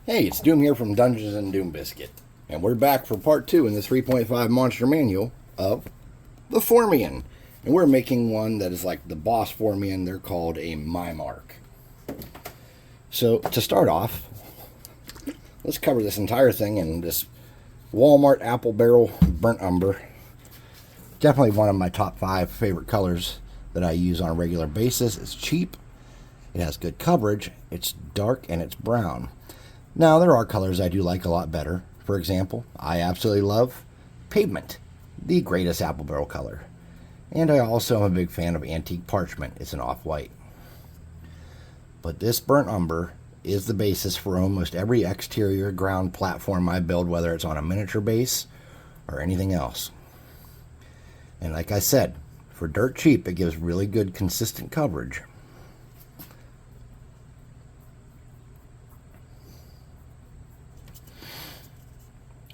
Hey, it's Doom here from Dungeons and Doom Biscuit, and we're back for part 2 in the 3.5 monster manual of the Formian. And we're making one that is like the boss Formian. They're called a Mimark. So, to start off, let's cover this entire thing in this Walmart Apple Barrel Burnt Umber. Definitely one of my top 5 favorite colors that I use on a regular basis. It's cheap, it has good coverage, it's dark, and it's brown. Now, there are colors I do like a lot better. For example, I absolutely love Pavement, the greatest apple barrel color. And I also am a big fan of Antique Parchment. It's an off-white. But this Burnt Umber is the basis for almost every exterior ground platform I build, whether it's on a miniature base or anything else. And like I said, for dirt cheap, it gives really good consistent coverage.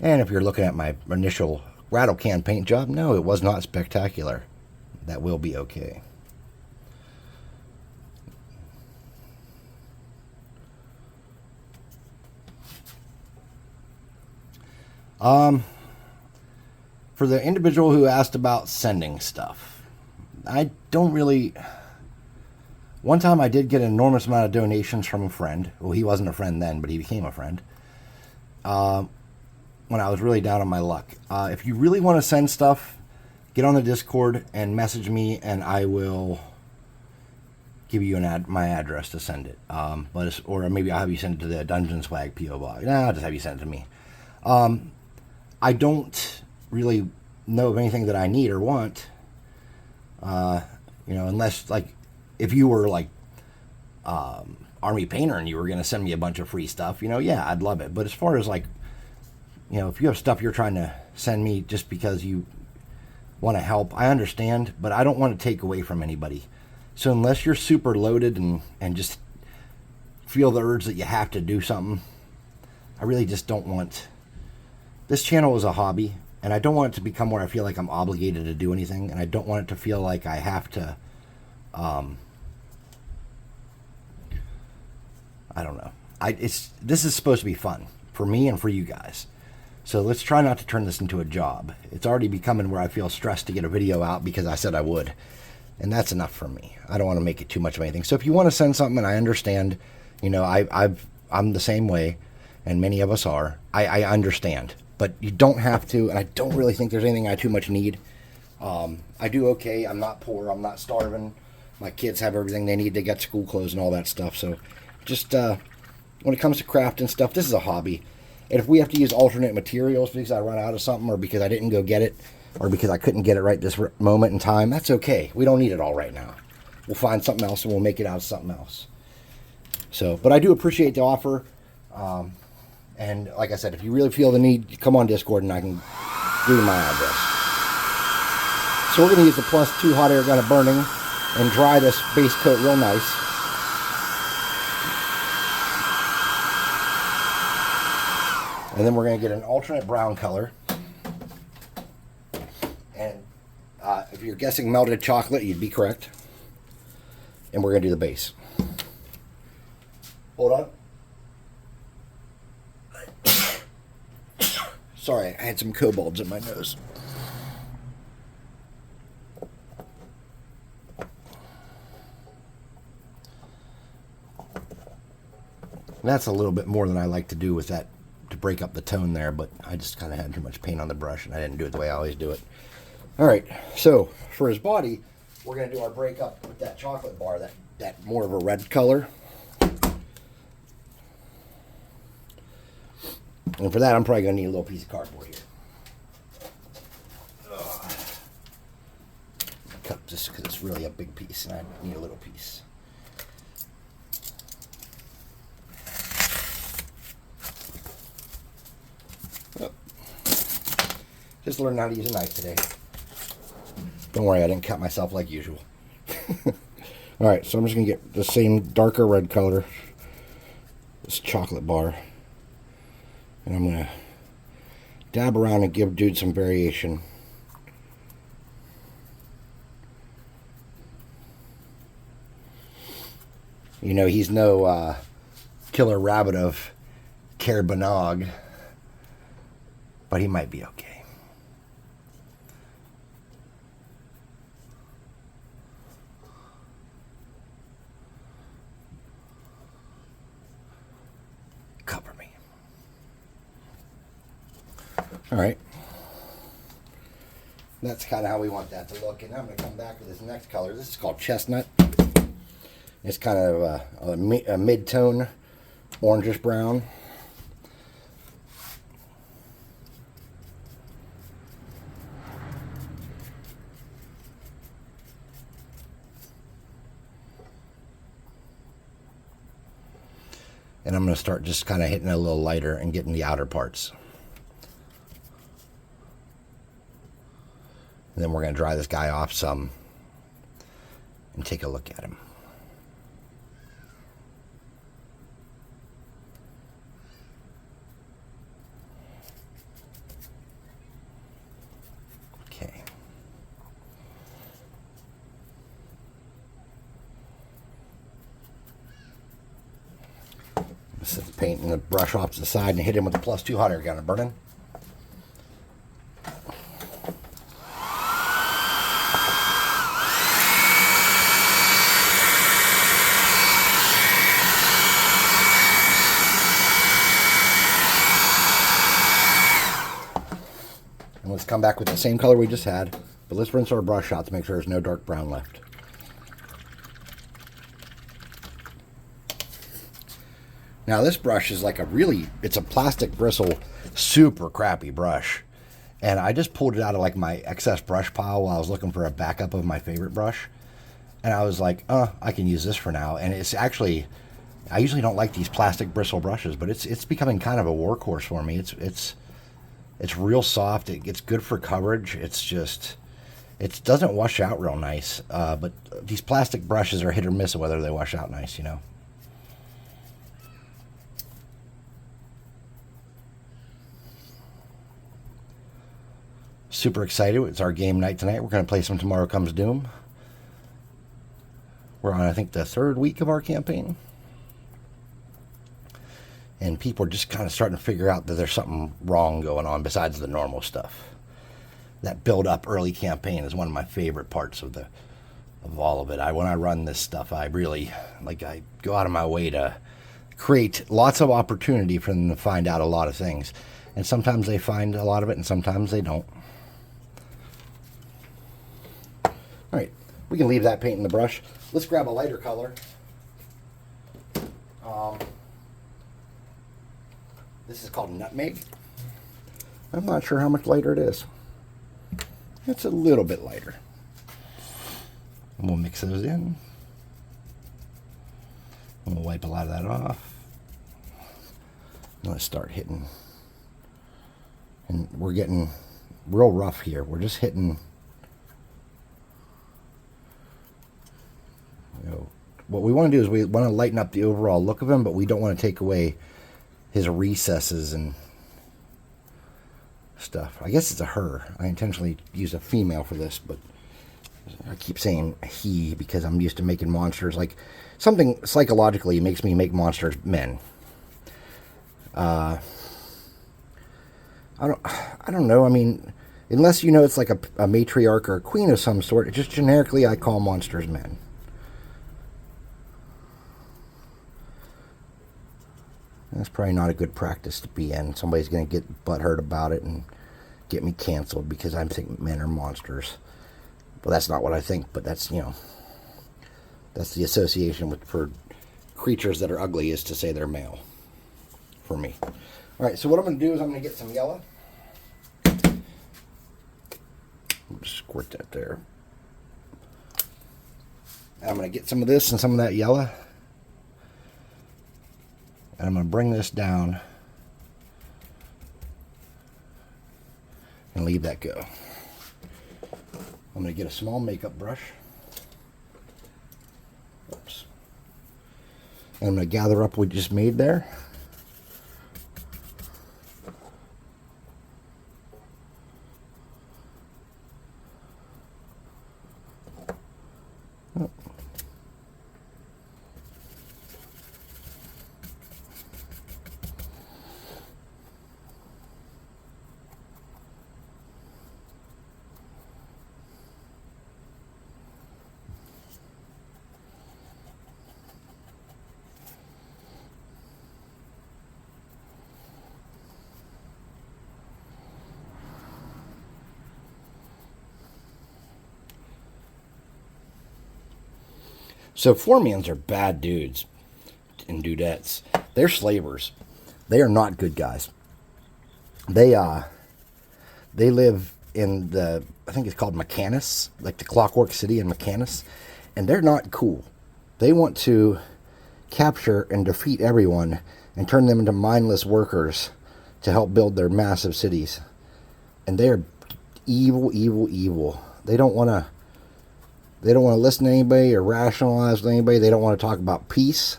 And if you're looking at my initial rattle can paint job, no, it was not spectacular. That will be okay. For the individual who asked about sending stuff, I don't really... One time I did get an enormous amount of donations from a friend. Well, he wasn't a friend then, but he became a friend. When I was really down on my luck. If you really want to send stuff, get on the Discord and message me, and I will give you my address to send it. Or maybe I'll have you send it to the Dungeon Swag P.O. Box. I'll just have you send it to me. I don't really know of anything that I need or want. Unless, like, if you were, like, Army Painter and you were going to send me a bunch of free stuff, yeah, I'd love it. But as far as, like, if you have stuff you're trying to send me just because you want to help, I understand, but I don't want to take away from anybody. So unless you're super loaded and just feel the urge that you have to do something, I really just don't want... This channel is a hobby, and I don't want it to become where I feel like I'm obligated to do anything, and I don't want it to feel like I have to... I don't know. This is supposed to be fun for me and for you guys. So let's try not to turn this into a job. It's already becoming where I feel stressed to get a video out because I said I would. And that's enough for me. I don't want to make it too much of anything. So if you want to send something, and I understand, I'm the same way, and many of us are. I understand. But you don't have to, and I don't really think there's anything I too much need. I do okay. I'm not poor. I'm not starving. My kids have everything they need. They got school clothes and all that stuff. So just when it comes to crafting stuff, this is a hobby. And if we have to use alternate materials because I run out of something, or because I didn't go get it, or because I couldn't get it right this moment in time, that's okay. We don't need it all right now. We'll find something else and we'll make it out of something else. So, but I do appreciate the offer. And like I said, if you really feel the need, come on Discord and I can give you my address. So we're going to use the +2 hot air gun of burning and dry this base coat real nice. And then we're going to get an alternate brown color. And if you're guessing melted chocolate, you'd be correct. And we're going to do the base. Hold on. Sorry, I had some kobolds in my nose. That's a little bit more than I like to do with that, to break up the tone there, but I just kind of had too much paint on the brush and I didn't do it the way I always do it. Alright, so for his body, we're going to do our break up with that chocolate bar, that more of a red color. And for that, I'm probably going to need a little piece of cardboard here. Cut this because it's really a big piece and I need a little piece. Just learned how to use a knife today. Don't worry, I didn't cut myself like usual. Alright, so I'm just going to get the same darker red color, this chocolate bar, and I'm going to dab around and give dude some variation. He's no killer rabbit of Kerbanog, but he might be okay. Cover me. All right. That's kind of how we want that to look. And now I'm going to come back with this next color. This is called Chestnut. It's kind of a mid-tone orangish brown. And I'm going to start just kind of hitting it a little lighter and getting the outer parts. And then we're going to dry this guy off some and take a look at him. Okay. Set the paint and the brush off to the side and hit him with the +2 hot air gun and burning. And let's come back with the same color we just had, but let's rinse our brush out to make sure there's no dark brown left. Now this brush is like it's a plastic bristle, super crappy brush. And I just pulled it out of like my excess brush pile while I was looking for a backup of my favorite brush. And I was like, I can use this for now. And it's actually, I usually don't like these plastic bristle brushes, but it's becoming kind of a workhorse for me. It's real soft. It's good for coverage. It doesn't wash out real nice. But these plastic brushes are hit or miss whether they wash out nice, you know. Super excited. It's our game night tonight. We're going to play some Tomorrow Comes Doom. We're on, I think, the 3rd week of our campaign. And people are just kind of starting to figure out that there's something wrong going on besides the normal stuff. That build-up early campaign is one of my favorite parts of all of it. When I run this stuff, I really, I go out of my way to create lots of opportunity for them to find out a lot of things. And sometimes they find a lot of it, and sometimes they don't. All right, we can leave that paint in the brush. Let's grab a lighter color. This is called Nutmeg. I'm not sure how much lighter it is. It's a little bit lighter. And we'll mix those in. And we'll wipe a lot of that off. And let's start hitting. And we're getting real rough here. We're just hitting. What we want to do is we want to lighten up the overall look of him, but we don't want to take away his recesses and stuff. I guess it's a her. I intentionally used a female for this, but I keep saying he because I'm used to making monsters. Like, something psychologically makes me make monsters men. I don't know. I mean, unless you know it's like a matriarch or a queen of some sort, just generically I call monsters men. That's probably not a good practice to be in. Somebody's going to get butthurt about it and get me canceled because I think men are monsters. Well, that's not what I think, but that's, that's the association for creatures that are ugly is to say they're male for me. All right, so what I'm going to do is I'm going to get some yellow. I'll just squirt that there. And I'm going to get some of this and some of that yellow. And I'm going to bring this down and leave that go. I'm going to get a small makeup brush. Oops. And I'm going to gather up what we just made there. So Formians are bad dudes and dudettes. They're slavers. They are not good guys. They live in I think it's called Mechanus, like the Clockwork City in Mechanus, and they're not cool. They want to capture and defeat everyone and turn them into mindless workers to help build their massive cities. And they're evil, evil, evil. They don't want to listen to anybody or rationalize with anybody. They don't want to talk about peace.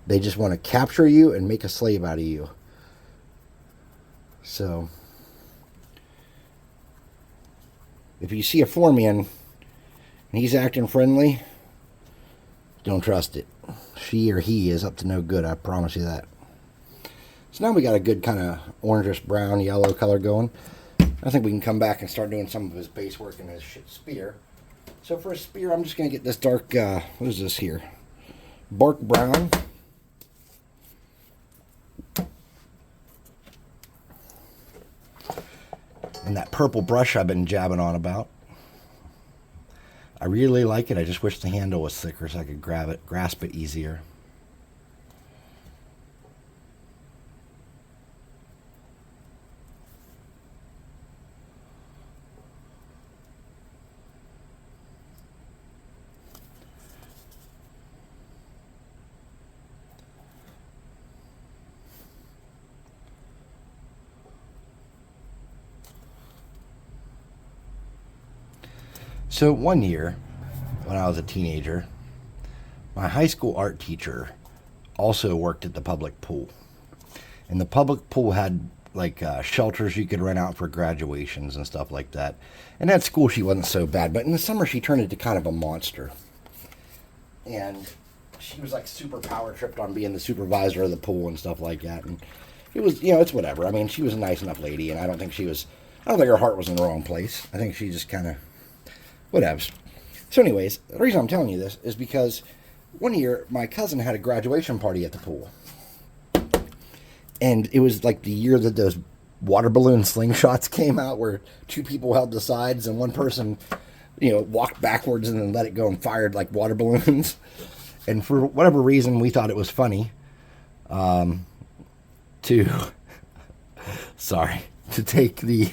They just want to capture you and make a slave out of you. So if you see a Formian and he's acting friendly, don't trust it. She or he is up to no good, I promise you that. So now we got a good kind of orangish brown, yellow color going. I think we can come back and start doing some of his base work in his spear. So for a spear, I'm just going to get this dark, what is this here? Bark brown. And that purple brush I've been jabbing on about. I really like it. I just wish the handle was thicker so I could grasp it easier. So one year, when I was a teenager, my high school art teacher also worked at the public pool. And the public pool had like shelters you could rent out for graduations and stuff like that. And at school she wasn't so bad, but in the summer she turned into kind of a monster. And she was like super power tripped on being the supervisor of the pool and stuff like that. And it was, it's whatever. I mean, she was a nice enough lady, and I don't think her heart was in the wrong place. I think she just kind of whatevs. So anyways, the reason I'm telling you this is because one year my cousin had a graduation party at the pool. And it was like the year that those water balloon slingshots came out where two people held the sides and one person, walked backwards and then let it go and fired like water balloons. And for whatever reason, we thought it was funny to take the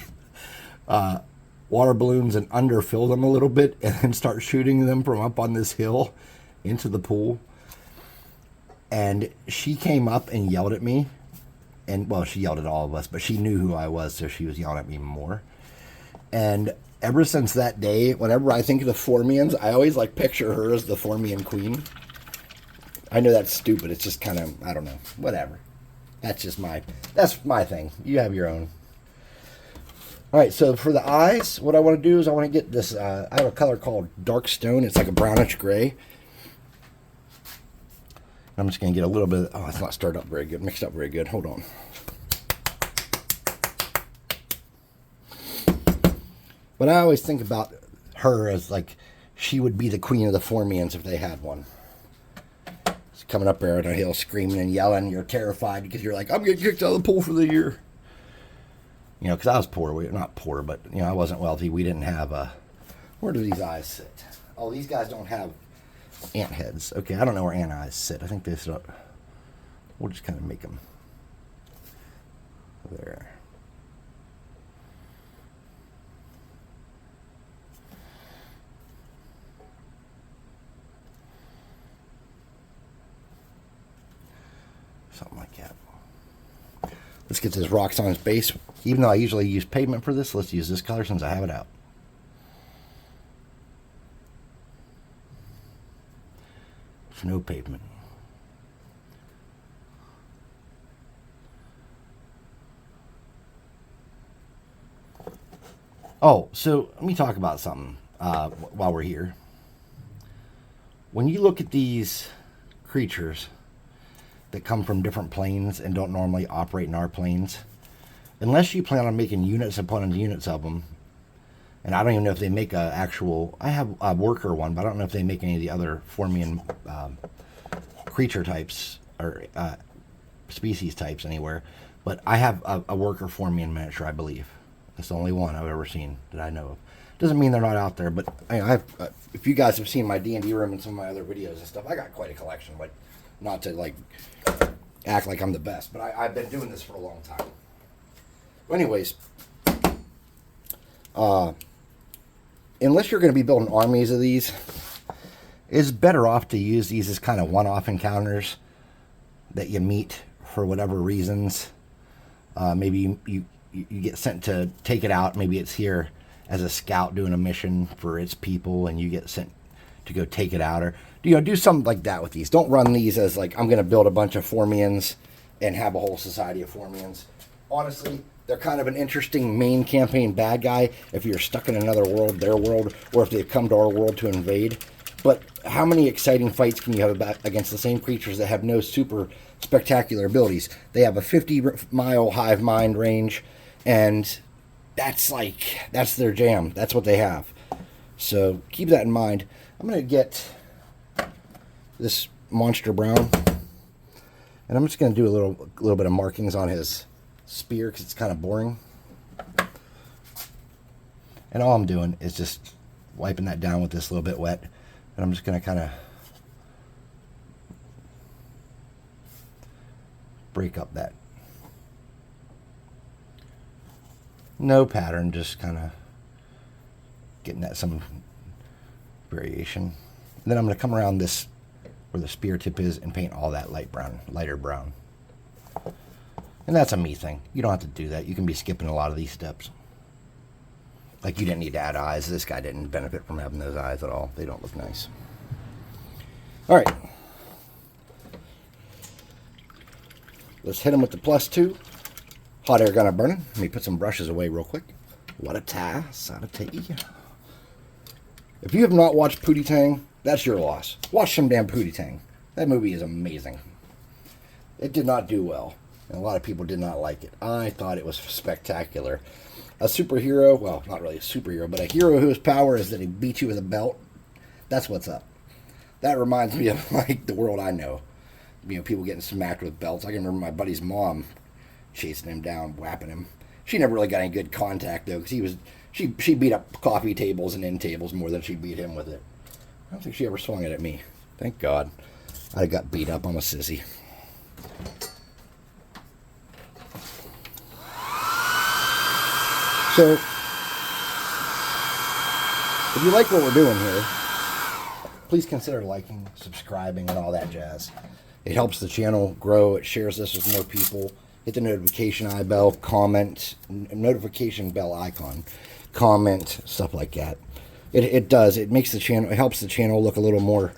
water balloons and underfill them a little bit and then start shooting them from up on this hill into the pool. And she came up and yelled at me. And, well, she yelled at all of us, but she knew who I was, so she was yelling at me more. And ever since that day, whenever I think of the Formians, I always, picture her as the Formian queen. I know that's stupid. It's just kind of, I don't know, whatever. That's my thing. You have your own. All right, so for the eyes, what I want to do is I want to get this, I have a color called Dark Stone. It's like a brownish gray. I'm just going to get a little bit, it's not stirred up very good, mixed up very good. Hold on. But I always think about her as she would be the queen of the Formians if they had one. She's coming up there on a hill screaming and yelling. You're terrified because you're like, I'm getting kicked out of the pool for the year. Because I was poor. Not poor, but, I wasn't wealthy. We didn't have where do these eyes sit? Oh, these guys don't have ant heads. Okay, I don't know where ant eyes sit. I think they sit up. We'll just kind of make them there. Something like that. Let's get this rocks on his base. Even though I usually use pavement for this, let's use this color since I have it out. No pavement. Oh, so let me talk about something while we're here. When you look at these creatures that come from different planes and don't normally operate in our planes, unless you plan on making units upon units of them, and I don't even know if they make a actual, I have a worker one, but I don't know if they make any of the other Formian creature types or species types anywhere. But I have a worker Formian miniature, I believe. That's the only one I've ever seen that I know of. Doesn't mean they're not out there, but if you guys have seen my D&D room and some of my other videos and stuff, I got quite a collection. Like, not to like act like I'm the best, but I've been doing this for a long time. Anyways, unless you're going to be building armies of these, it's better off to use these as kind of one-off encounters that you meet for whatever reasons. Maybe you get sent to take it out. Maybe it's here as a scout doing a mission for its people, and you get sent to go take it out, or do something like that with these. Don't run these as like, I'm going to build a bunch of Formians and have a whole society of Formians. Honestly, they're kind of an interesting main campaign bad guy if you're stuck in another world, their world, or if they've come to our world to invade. But how many exciting fights can you have against the same creatures that have no super spectacular abilities? They have a 50-mile hive mind range, and that's their jam. That's what they have. So keep that in mind. I'm going to get this monster brown, and I'm just going to do a little bit of markings on his spear because it's kind of boring. And all I'm doing is just wiping that down with this little bit wet, and I'm just going to kind of break up that. No pattern, just kind of getting that some variation. And then I'm going to come around this where the spear tip is and paint all that lighter brown. And that's a me thing. You don't have to do that. You can be skipping a lot of these steps. Like, you didn't need to add eyes. This guy didn't benefit from having those eyes at all. They don't look nice. All right. Let's hit him with the +2. Hot air gun are burning. Let me put some brushes away real quick. What a task. If you have not watched Pootie Tang, that's your loss. Watch some damn Pootie Tang. That movie is amazing. It did not do well, and a lot of people did not like it. I thought it was spectacular. A superhero, well, not really a superhero, but a hero whose power is that he beats you with a belt. That's what's up. That reminds me of like the world I know. People getting smacked with belts. I can remember my buddy's mom chasing him down, whapping him. She never really got any good contact though, because she beat up coffee tables and end tables more than she beat him with it. I don't think she ever swung it at me. Thank God. I got beat up. I'm a sissy. So, if you like what we're doing here, please consider liking, subscribing, and all that jazz. It helps the channel grow. It shares this with more people. Hit the notification bell, comment, notification bell icon, comment, stuff like that. It does. It makes the channel. It helps the channel look a little more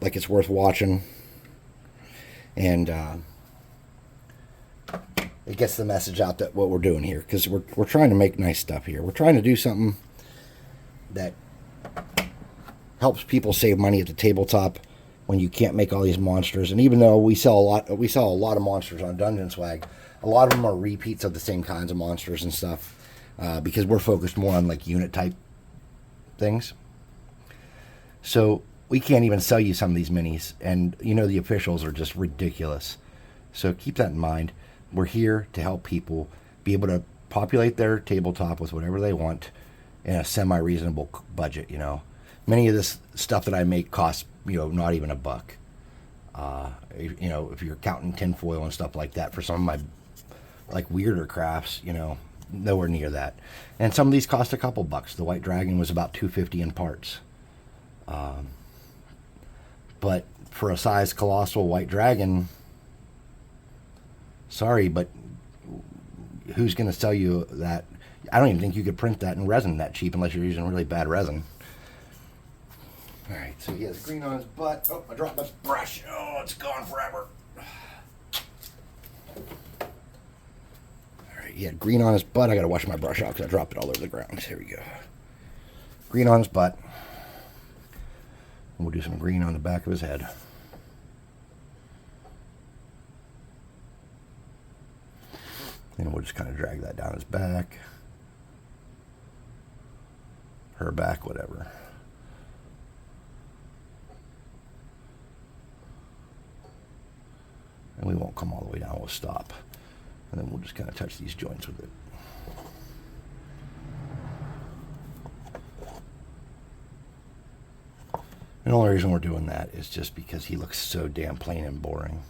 like it's worth watching, and it gets the message out that what we're doing here, because we're trying to make nice stuff here. We're trying to do something that helps people save money at the tabletop when you can't make all these monsters. And even though we sell a lot of monsters on Dungeon Swag, a lot of them are repeats of the same kinds of monsters and stuff, because we're focused more on like unit type things. So we can't even sell you some of these minis, and the officials are just ridiculous. So keep that in mind. We're here to help people be able to populate their tabletop with whatever they want in a semi-reasonable budget. Many of this stuff that I make costs not even $1. If you're counting tinfoil and stuff like that for some of my like weirder crafts, nowhere near that. And some of these cost a couple bucks. The White Dragon was about $2.50 in parts. But for a size colossal White Dragon, sorry, but who's going to sell you that? I don't even think you could print that in resin that cheap unless you're using really bad resin. All right, so he has green on his butt. Oh, I dropped my brush. Oh, it's gone forever. All right, he had green on his butt. I got to wash my brush off because I dropped it all over the ground. Here we go. Green on his butt. And we'll do some green on the back of his head. And we'll just kind of drag that down his back. Her back, whatever. And we won't come all the way down, we'll stop. And then we'll just kind of touch these joints with it. And the only reason we're doing that is just because he looks so damn plain and boring.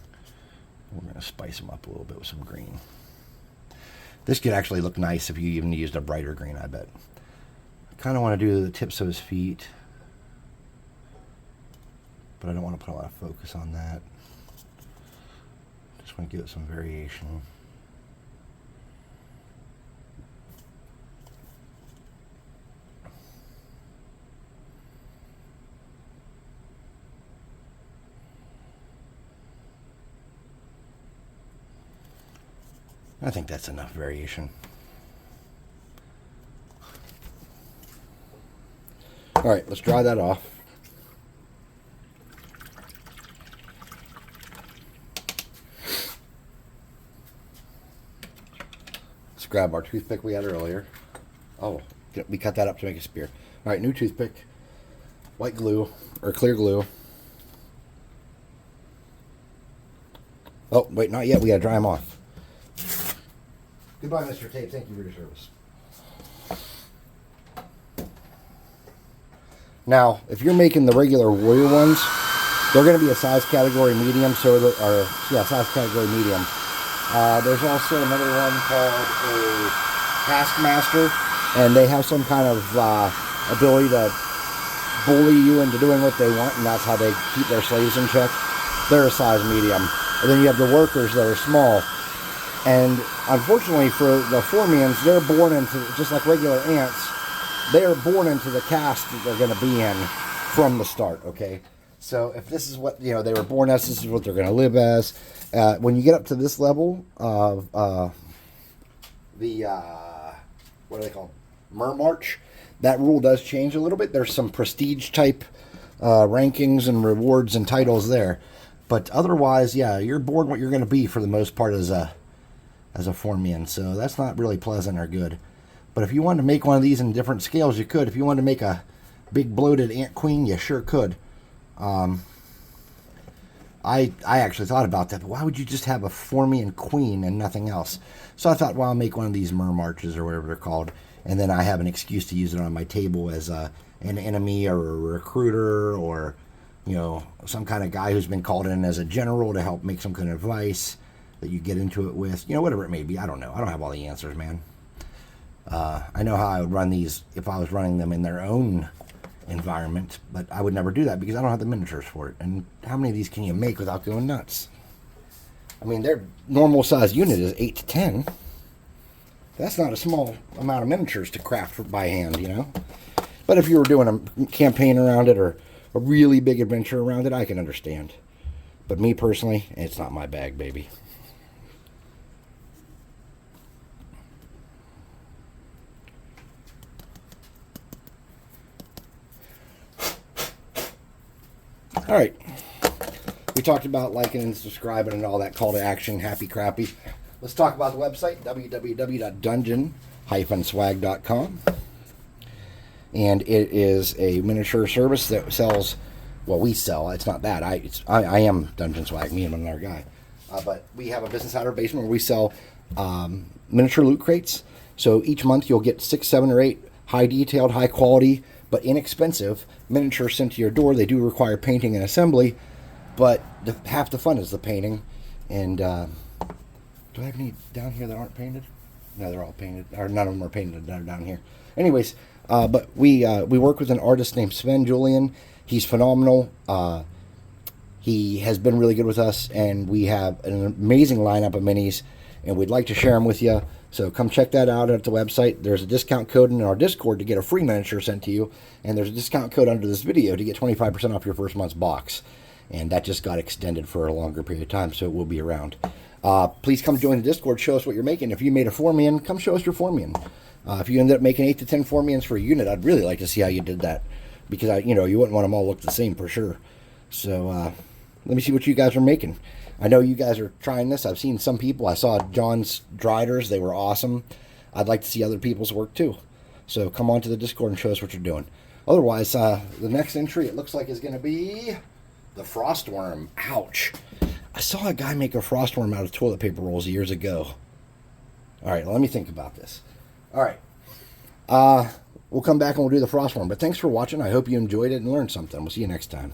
We're going to spice him up a little bit with some green. This could actually look nice if you even used a brighter green, I bet. I kind of want to do the tips of his feet, but I don't want to put a lot of focus on that. Just want to give it some variation. I think that's enough variation. All right, let's dry that off. Let's grab our toothpick we had earlier. Oh, we cut that up to make a spear. All right, new toothpick, white glue, or clear glue. Oh, wait, not yet. We got to dry them off. Goodbye, Mr. Tape. Thank you for your service. Now, if you're making the regular warrior ones, they're going to be a size category medium, size category medium. There's also another one called a Taskmaster, and they have some kind of ability to bully you into doing what they want, and that's how they keep their slaves in check. They're a size medium. And then you have the workers that are small. And unfortunately for the Formians, they're born into, just like regular ants, they are born into the caste that they're going to be in from the start, okay? So if this is what, they were born as, this is what they're going to live as. When you get up to this level of what are they called? Mermarch, that rule does change a little bit. There's some prestige type rankings and rewards and titles there. But otherwise, yeah, you're born what you're going to be for the most part as a Formian. So that's not really pleasant or good. But if you wanted to make one of these in different scales, you could. If you wanted to make a big bloated ant queen, you sure could. I actually thought about that, but why would you just have a Formian queen and nothing else? So I thought, well, I'll make one of these mermarches or whatever they're called, and then I have an excuse to use it on my table as an enemy or a recruiter, or some kind of guy who's been called in as a general to help make some kind of advice that you get into it with, whatever it may be. I don't know. I don't have all the answers, man. I know how I would run these if I was running them in their own environment, but I would never do that because I don't have the miniatures for it. And how many of these can you make without going nuts? I mean, their normal size unit is 8 to 10. That's not a small amount of miniatures to craft by hand, But if you were doing a campaign around it or a really big adventure around it, I can understand. But me personally, it's not my bag, baby. All right, we talked about liking and subscribing and all that call to action, happy crappy. Let's talk about the website, www.dungeon-swag.com. And it is a miniature service that sells, well, we sell, it's not that, I am Dungeon Swag, me and another guy. But we have a business out of our basement where we sell miniature loot crates. So each month you'll get 6, 7, or 8 high detailed, high quality, but inexpensive miniatures sent to your door. They do require painting and assembly, but half the fun is the painting. And do I have any down here that aren't painted? No, they're all painted, or none of them are painted that are down here. Anyways, but we work with an artist named Sven Julian. He's phenomenal. He has been really good with us, and we have an amazing lineup of minis, and we'd like to share them with you. So come check that out at the website. There's a discount code in our Discord to get a free miniature sent to you, and there's a discount code under this video to get 25% off your first month's box. And that just got extended for a longer period of time, so it will be around. Please come join the Discord. Show us what you're making. If you made a Formian, come show us your Formian. If you ended up making 8 to 10 Formians for a unit, I'd really like to see how you did that, because you wouldn't want them all look the same for sure. So let me see what you guys are making. I know you guys are trying this. I've seen some people. I saw John's Driders. They were awesome. I'd like to see other people's work too. So come on to the Discord and show us what you're doing. Otherwise, the next entry, it looks like, is going to be the Frostworm. Ouch. I saw a guy make a Frostworm out of toilet paper rolls years ago. All right, let me think about this. All right. We'll come back and we'll do the Frostworm. But thanks for watching. I hope you enjoyed it and learned something. We'll see you next time.